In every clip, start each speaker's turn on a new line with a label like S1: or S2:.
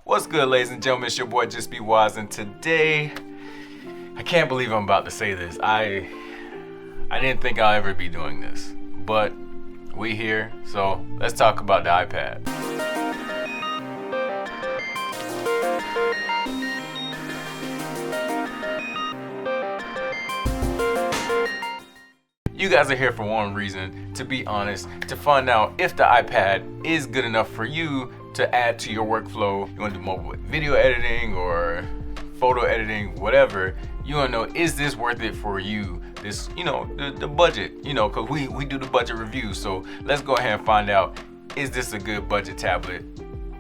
S1: What's good, ladies and gentlemen? It's your boy JustBWise, and today I can't believe I'm about to say this. I didn't think I'll ever be doing this, but we here, so let's talk about the iPad. You guys are here for one reason, to be honest, to find out if the iPad is good enough for you to add to your workflow. You want to do mobile video editing or photo editing, whatever. You want to know, is this worth it for you? This, the budget, because we do the budget review. So let's go ahead and find out, is this a good budget tablet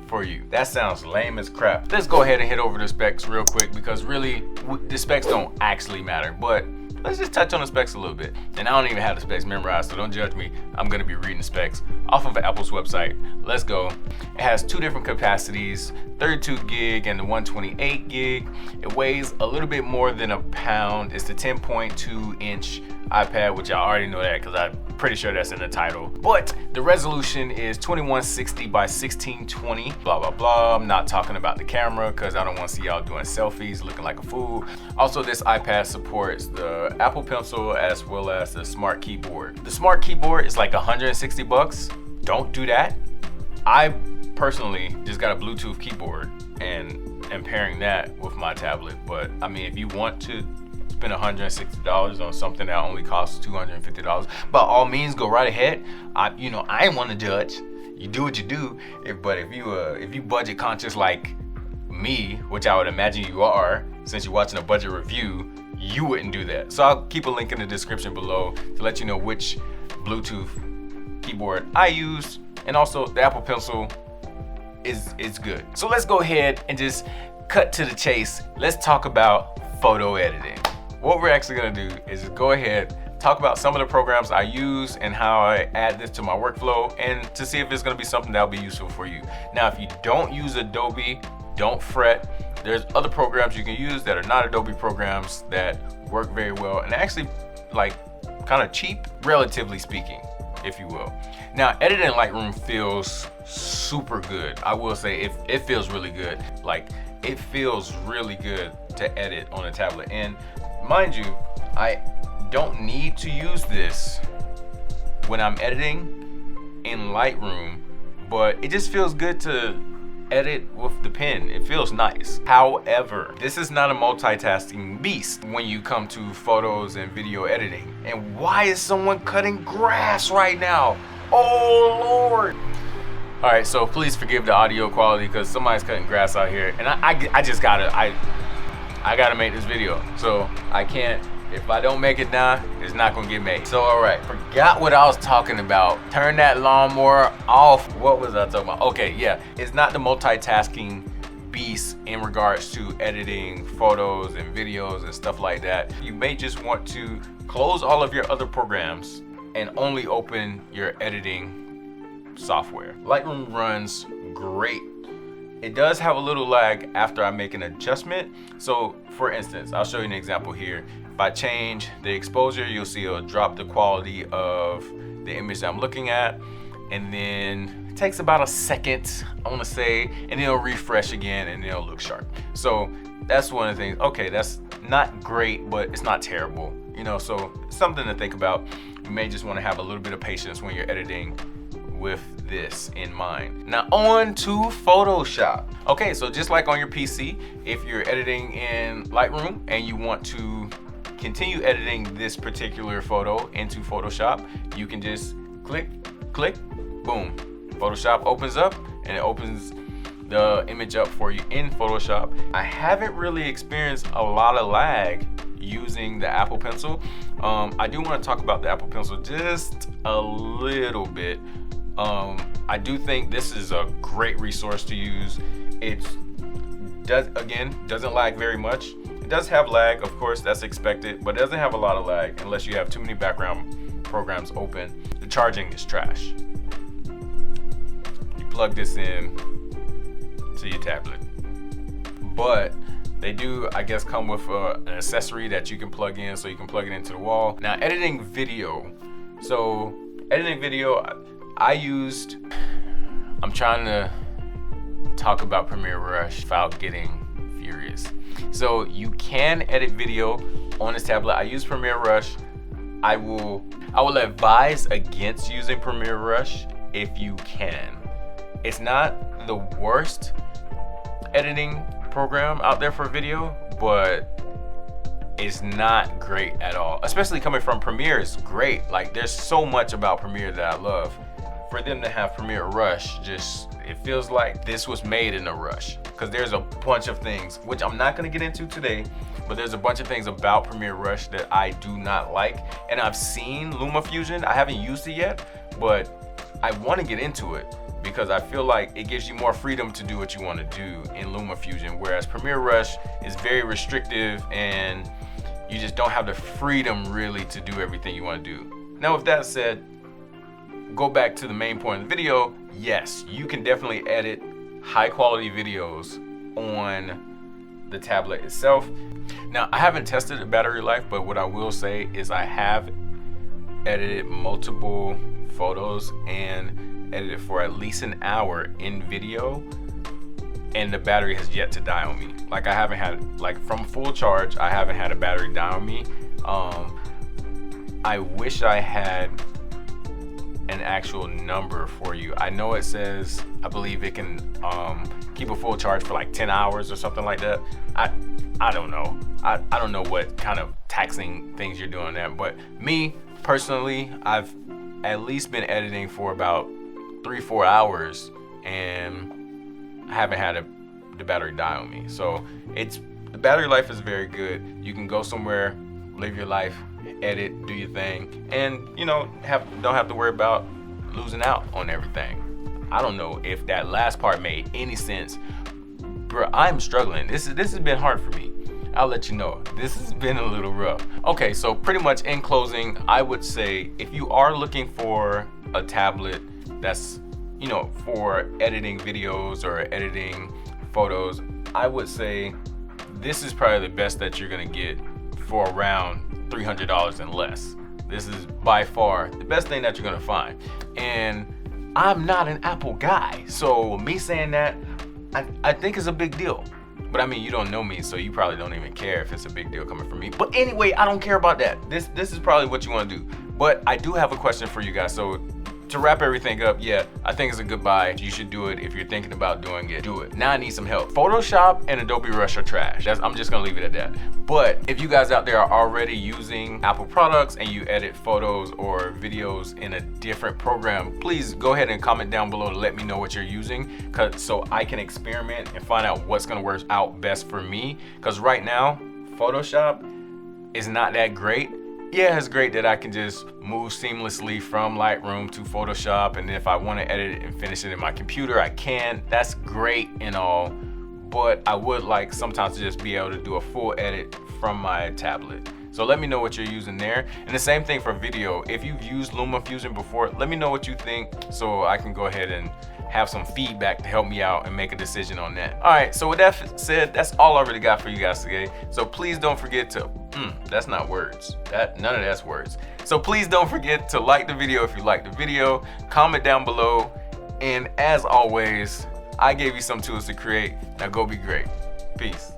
S1: for you? That sounds lame as crap. Let's go ahead and hit over the specs real quick, because really the specs don't actually matter, but let's just touch on the specs a little bit. And I don't even have the specs memorized, so don't judge me. I'm gonna be reading the specs off of Apple's website. Let's go. It has two different capacities, 32 gig and the 128 gig. It weighs a little bit more than a pound. It's the 10.2 inch iPad, which I already know that because I'm pretty sure that's in the title. But the resolution is 2160 by 1620, blah, blah, blah. I'm not talking about the camera because I don't want to see y'all doing selfies looking like a fool. Also, this iPad supports the Apple Pencil as well as the Smart Keyboard. The Smart Keyboard is like 160 bucks. Don't do that. I personally just got a Bluetooth keyboard and am pairing that with my tablet. But I mean, if you want to spend $160 on something that only costs $250, by all means, go right ahead. I ain't want to judge. You do what you do. But if you budget conscious like me, which I would imagine you are, since you're watching a budget review, you wouldn't do that. So I'll keep a link in the description below to let you know which Bluetooth keyboard I use, and also the Apple Pencil is good. So let's go ahead and just cut to the chase. Let's talk about photo editing. What we're actually gonna do is just go ahead, talk about some of the programs I use and how I add this to my workflow, and to see if it's gonna be something that'll be useful for you. Now, if you don't use Adobe, don't fret. There's other programs you can use that are not Adobe programs that work very well and actually kind of cheap, relatively speaking, if you will. Now, editing in Lightroom feels super good. I will say it feels really good. It feels really good to edit on a tablet. And mind you, I don't need to use this when I'm editing in Lightroom, but it just feels good to edit with the pen. It feels nice. However, this is not a multitasking beast when you come to photos and video editing. And why is someone cutting grass right now? Oh Lord. All right, so please forgive the audio quality because somebody's cutting grass out here, and I just gotta make this video. So I can't. If I don't make it now, it's not gonna get made. So all right, forgot what I was talking about. Turn that lawnmower off. What was I talking about? Okay, yeah, it's not the multitasking beast in regards to editing photos and videos and stuff like that. You may just want to close all of your other programs and only open your editing software. Lightroom runs great. It does have a little lag after I make an adjustment. So for instance, I'll show you an example here. If I change the exposure, you'll see it'll drop the quality of the image that I'm looking at. And then it takes about a second, I wanna say, and then it'll refresh again and it'll look sharp. So that's one of the things. Okay, that's not great, but it's not terrible. So it's something to think about. You may just wanna have a little bit of patience when you're editing with this in mind. Now on to Photoshop. Okay, so just like on your PC, if you're editing in Lightroom and you want to continue editing this particular photo into Photoshop, you can just click, boom. Photoshop opens up and it opens the image up for you in Photoshop. I haven't really experienced a lot of lag using the Apple Pencil. I do want to talk about the Apple Pencil just a little bit. I do think this is a great resource to use. It doesn't lag very much. It does have lag, of course, that's expected, but it doesn't have a lot of lag unless you have too many background programs open. The charging is trash. You plug this in to your tablet. But they do, I guess, come with an accessory that you can plug in, so you can plug it into the wall. Now, editing video. I'm trying to talk about Premiere Rush without getting furious. So you can edit video on this tablet. I use Premiere Rush. I will advise against using Premiere Rush if you can. It's not the worst editing program out there for video, but it's not great at all. Especially coming from Premiere is great. Like, there's so much about Premiere that I love. For them to have Premiere Rush, it feels like this was made in a rush, because there's a bunch of things, which I'm not gonna get into today, but there's a bunch of things about Premiere Rush that I do not like. And I've seen LumaFusion. I haven't used it yet, but I want to get into it because I feel like it gives you more freedom to do what you want to do in LumaFusion, whereas Premiere Rush is very restrictive and you just don't have the freedom really to do everything you want to do. Now, with that said, go back to the main point of the video. Yes, you can definitely edit high quality videos on the tablet itself. Now, I haven't tested the battery life, but what I will say is I have edited multiple photos and edited for at least an hour in video, and the battery has yet to die on me. Like, I haven't had, like, from full charge, I haven't had a battery die on me. I wish I had an actual number for you. I know it says, I believe it can keep a full charge for like 10 hours or something like that. I don't know. I don't know what kind of taxing things you're doing there, but me personally, I've at least been editing for about 3-4 hours and I haven't had the battery die on me. So the battery life is very good. You can go somewhere, live your life, edit, do your thing, and don't have to worry about losing out on everything. I don't know if that last part made any sense, bro. I'm struggling. This has been hard for me. I'll let you know. This has been a little rough. Okay, so pretty much in closing, I would say if you are looking for a tablet that's for editing videos or editing photos, I would say this is probably the best that you're gonna get for around $300 and less. This is by far the best thing that you're gonna find. And I'm not an Apple guy, so me saying that, I think is a big deal. But I mean, you don't know me, so you probably don't even care if it's a big deal coming from me. But anyway, I don't care about that. This is probably what you want to do. But I do have a question for you guys. So to wrap everything up, yeah, I think it's a good buy. You should do it. If you're thinking about doing it, do it. Now I need some help. Photoshop and Adobe Rush are trash. I'm just gonna leave it at that. But if you guys out there are already using Apple products and you edit photos or videos in a different program, please go ahead and comment down below to let me know what you're using, so I can experiment and find out what's gonna work out best for me. Because right now, Photoshop is not that great. Yeah, it's great that I can just move seamlessly from Lightroom to Photoshop, and if I want to edit it and finish it in my computer, I can. That's great and all, but I would like sometimes to just be able to do a full edit from my tablet. So let me know what you're using there. And the same thing for video. If you've used LumaFusion before, let me know what you think so I can go ahead and have some feedback to help me out and make a decision on that. All right, so with that said, that's all I really got for you guys today. So please don't forget to, that's not words. None of that's words. So please don't forget to like the video if you like the video, comment down below, and as always, I gave you some tools to create. Now go be great. Peace.